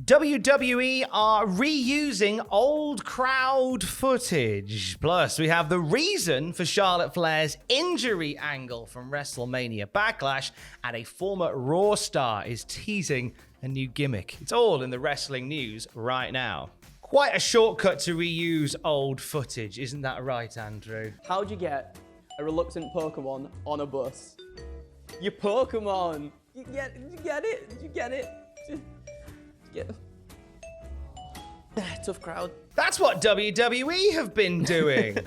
WWE are reusing old crowd footage. Plus, we have the reason for Charlotte Flair's injury angle from WrestleMania Backlash, and a former Raw star is teasing a new gimmick. It's all in the wrestling news right now. Quite a shortcut to reuse old footage, isn't that right, Andrew? How'd you get a reluctant Pokemon on a bus? Your Pokemon! Did you get it? Did you get it? Tough crowd. That's what WWE have been doing.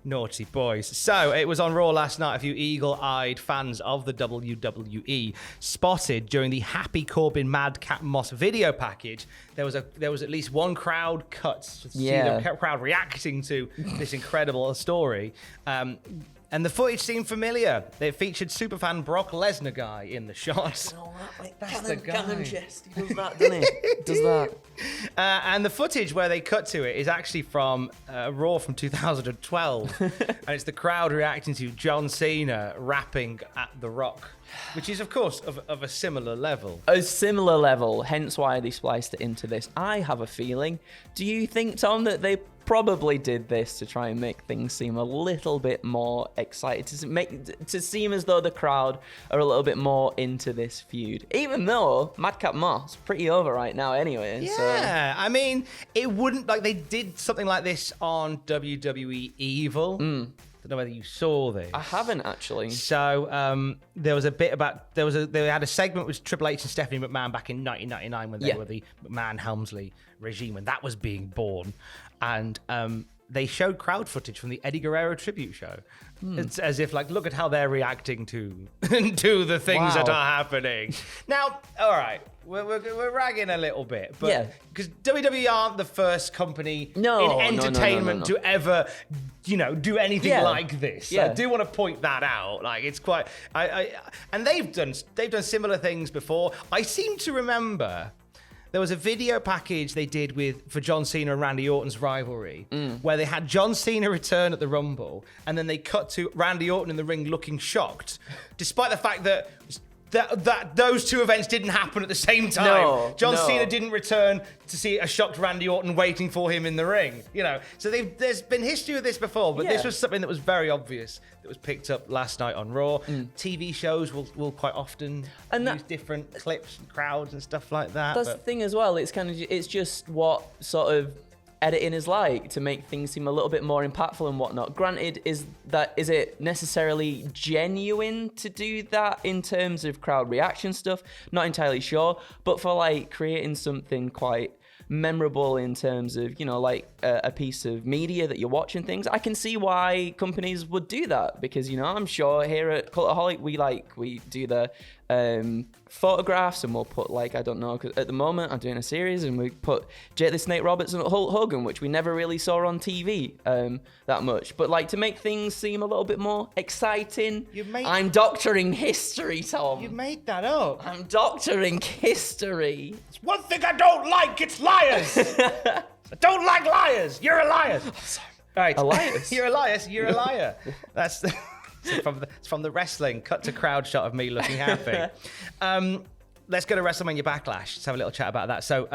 Naughty boys. So it was on Raw last night. A few eagle-eyed fans of the WWE spotted during the Happy Corbin Madcap Moss video package. There was at least one crowd cut to see the crowd reacting to this incredible story. And the footage seemed familiar. It featured superfan Brock Lesnar guy in the shot. That's the guy. Cannon chest. He does that, doesn't he? Does that. And the footage where they cut to it is actually from Raw from 2012. And it's the crowd reacting to John Cena rapping at The Rock, which is, of course, of a similar level. A similar level, hence why they spliced it into this. I have a feeling. Do you think, Tom, that they probably did this to try and make things seem a little bit more excited, to seem as though the crowd are a little bit more into this feud, even though Madcap Moss pretty over right now anyway. Yeah, I mean, it wouldn't, like, they did something like this on WWE Evil. Don't know whether you saw this. I haven't actually. So there was a bit about they had a segment with Triple H and Stephanie McMahon back in 1999 when they were the McMahon-Helmsley regime, when that was being born, and they showed crowd footage from the Eddie Guerrero tribute show. It's as if, like, look at how they're reacting to the things that are happening. Now, all right, we're ragging a little bit, but because WWE aren't the first company in entertainment to ever, do anything like this. I do want to point that out. Like, it's quite, and they've done similar things before. I seem to remember. There was a video package they did for John Cena and Randy Orton's rivalry, where they had John Cena return at the Rumble, and then they cut to Randy Orton in the ring looking shocked, despite the fact that those two events didn't happen at the same time. John Cena didn't return to see a shocked Randy Orton waiting for him in the ring. So there's been history of this before, but this was something that was very obvious that was picked up last night on Raw. TV shows will quite often use different clips and crowds and stuff like that. That's the thing as well. It's just what sort of editing is like, to make things seem a little bit more impactful and whatnot. Granted, is it necessarily genuine to do that in terms of crowd reaction stuff? Not entirely sure, but for like creating something quite memorable in terms of, like a piece of media that you're watching things, I can see why companies would do that, because, I'm sure here at Cultaholic we do the photographs, and we'll put, like, I don't know, because at the moment I'm doing a series and we put Jake the Snake Roberts and Hulk Hogan, which we never really saw on TV that much, but like to make things seem a little bit more exciting. I'm doctoring history, Tom. You made that up. I'm doctoring history. It's one thing I don't like, it's liars. I don't like liars. You're a liar. Oh, sorry. All right. Elias. You're a liar. You're a liar. That's it's from the wrestling. Cut to crowd shot of me looking happy. Let's go to WrestleMania Backlash. Let's have a little chat about that. So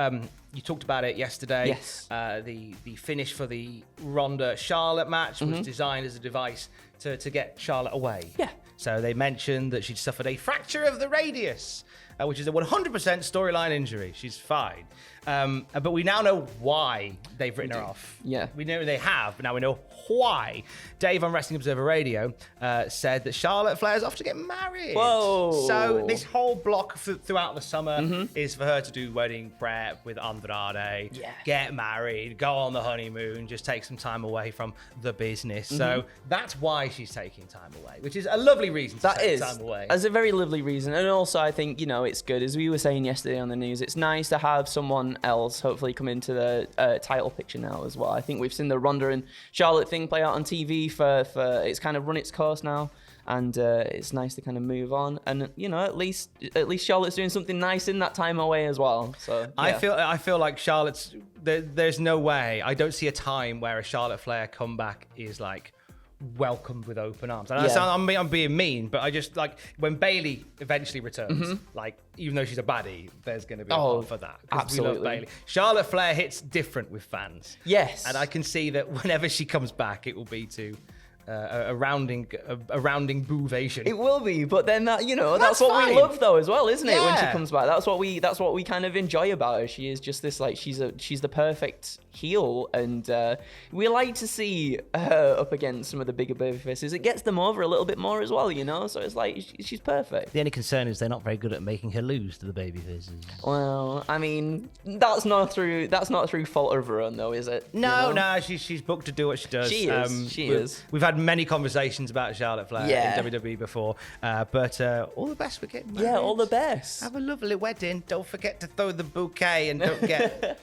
you talked about it yesterday. Yes. The finish for the Ronda Charlotte match was designed as a device to get Charlotte away. Yeah. So they mentioned that she'd suffered a fracture of the radius, which is a 100% storyline injury. She's fine. But we now know why they've written her off. Yeah. We know they have, but now we know why. Dave on Wrestling Observer Radio said that Charlotte Flair's off to get married. Whoa. So this whole block throughout the summer is for her to do wedding prep with Andrade, get married, go on the honeymoon, just take some time away from the business. So that's why she's taking time away, which is a lovely reason to take time away. That's a very lovely reason. And also, I think, it's good. As we were saying yesterday on the news, it's nice to have someone else hopefully come into the title picture now as well. I think we've seen the Ronda and Charlotte thing play out on TV for it's kind of run its course now, and it's nice to kind of move on. And at least Charlotte's doing something nice in that time away as well. So yeah. I feel like Charlotte's there's no way, I don't see a time where a Charlotte Flair comeback is like welcomed with open arms. And I'm being mean, but I just like when Bayley eventually returns, like even though she's a baddie, there's going to be a part for that. Absolutely. We love Bayley. Charlotte Flair hits different with fans. Yes. And I can see that whenever she comes back, it will be to a rounding boovation. It will be, but then that's what we love though as well, isn't it? When she comes back, that's what we kind of enjoy about her. She is just this like she's the perfect heel, and we like to see her up against some of the bigger babyfaces. It gets them over a little bit more as well, So it's like she's perfect. The only concern is they're not very good at making her lose to the babyfaces. Well, I mean, that's not through fault of her own though, is it? No, she's booked to do what she does. She is. We've had many conversations about Charlotte Flair in WWE before, but all the best for getting married. Yeah, all the best. Have a lovely wedding. Don't forget to throw the bouquet, and don't get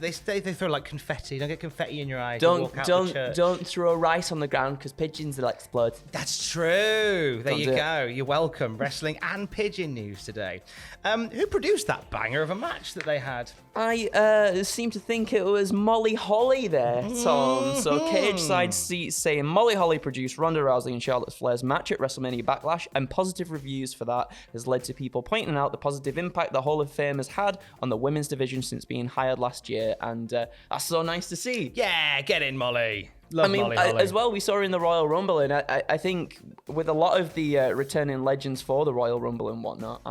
they throw like confetti. Don't get confetti in your eyes. Don't throw rice on the ground because pigeons will explode. That's true. There you go. You're welcome. Wrestling and pigeon news today. Who produced that banger of a match that they had? I seem to think it was Molly Holly there, Tom. So Cage Side Seats saying Molly Holly produced Ronda Rousey and Charlotte Flair's match at WrestleMania Backlash, and positive reviews for that has led to people pointing out the positive impact the Hall of Fame has had on the women's division since being hired last year, and that's so nice to see. Yeah, get in, Molly. Love Molly Holly. As well, we saw her in the Royal Rumble, and I think with a lot of the returning legends for the Royal Rumble and whatnot,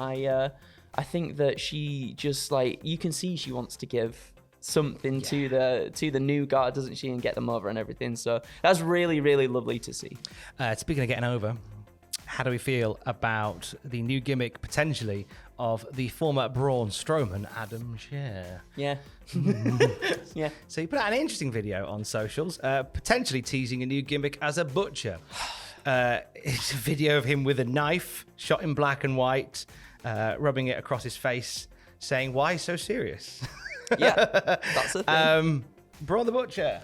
I think that she just you can see she wants to give something to the new guard, doesn't she, and get them over and everything. So that's really, really lovely to see. Speaking of getting over, how do we feel about the new gimmick potentially of the former Braun Strowman, Adam Scherr? Yeah. Yeah. So he put out an interesting video on socials, potentially teasing a new gimmick as a butcher. It's a video of him with a knife, shot in black and white, rubbing it across his face, saying, "Why so serious?" Yeah, that's the thing. Braun the Butcher.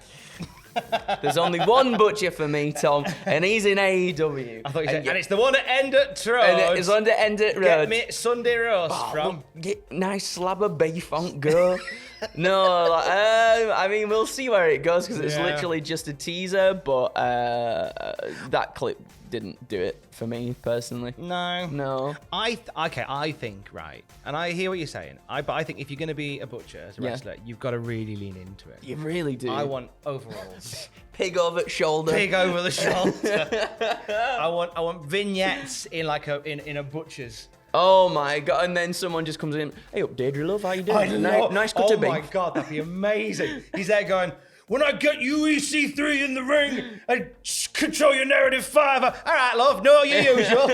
There's only one butcher for me, Tom, and he's in AEW. I thought you said, and it's the one at Endert Road. And it's on the Endert Road. Get me Sunday roast from. Get nice slab of beef on go. No, I mean, we'll see where it goes because it's literally just a teaser, but that clip didn't do it for me personally. No. I think, right, and I hear what you're saying, but I think if you're going to be a butcher as a wrestler, you've got to really lean into it. You really do. I want overalls. Pig over the shoulder. Pig over the shoulder. I want vignettes in in a butcher's. Oh my god! And then someone just comes in. Hey, up, Deirdre, love, how you doing? Nice cut of beef. Oh my god, that'd be amazing. He's there going, "When I get you EC3 in the ring and control your narrative 5, all right, love, no, your usual."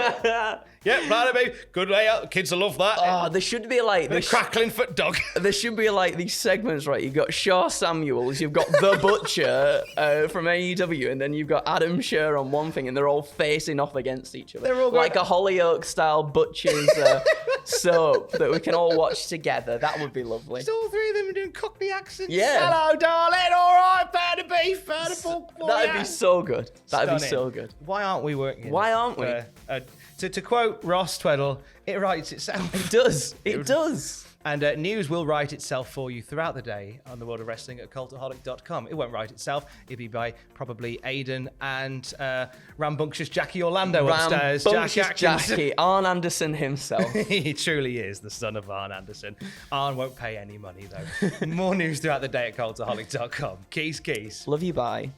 Yep, right, baby. Good layout. The kids will love that. Oh, there should be the crackling foot dog. There should be these segments, right? You've got Shaw Samuels, you've got The Butcher from AEW, and then you've got Adam Scherr on one thing, and they're all facing off against each other. They're all like a Hollyoaks-style Butcher's soap that we can all watch together. That would be lovely. Just all three of them doing Cockney accents. Yeah. Hello, darling. All right, pound of beef, pound of pork. That'd be so good. That'd be so good. Why aren't we working? Why aren't we? To quote Ross Tweddle, it writes itself. It does. It does. And news will write itself for you throughout the day on the world of wrestling at cultaholic.com. It won't write itself. It'll be by probably Aiden and rambunctious Jackie Orlando upstairs. Jackie, Arn Anderson himself. He truly is the son of Arn Anderson. Arn won't pay any money, though. More news throughout the day at cultaholic.com. Keys. Love you, bye.